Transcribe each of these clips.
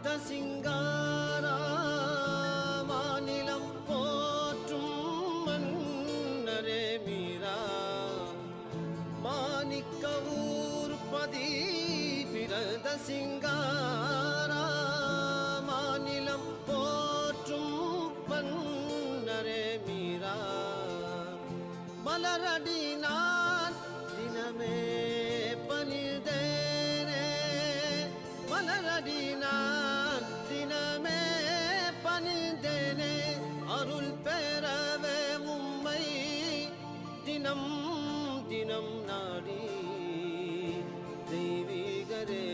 பிறந்த சிங்காரா மாநிலம் போற்றும் மன்னரே மீரா மாணிக்க ஊர்பதி பிறந்த சிங்காரா மாநிலம் போற்றும் மன்னரே மீரா மலரடி நான் தினமே பணிதேனே மலரடி நான் தினமே பணிந்தேனே அருள் பெறவே உம்மை தினம் தினம் நாடி தெய்வீகரே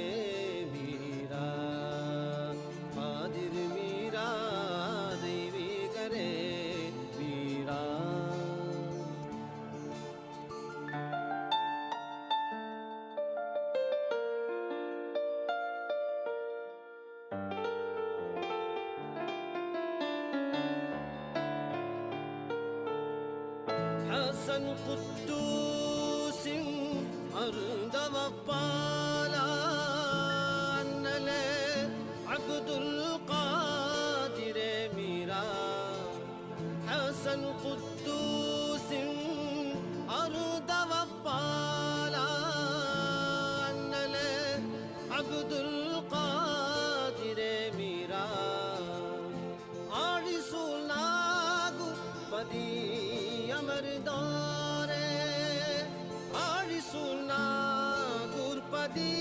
மீரா பாதிரு மீரா தெய்வீகரே மீரா حسن قدوس أرض وبالا أنلي عبد القادر ميرا حسن قدوس أرض وبالا أنلي عبد القادر ميرا عارسول ناغو بدي अमरदारे आरिसुना गुरपदी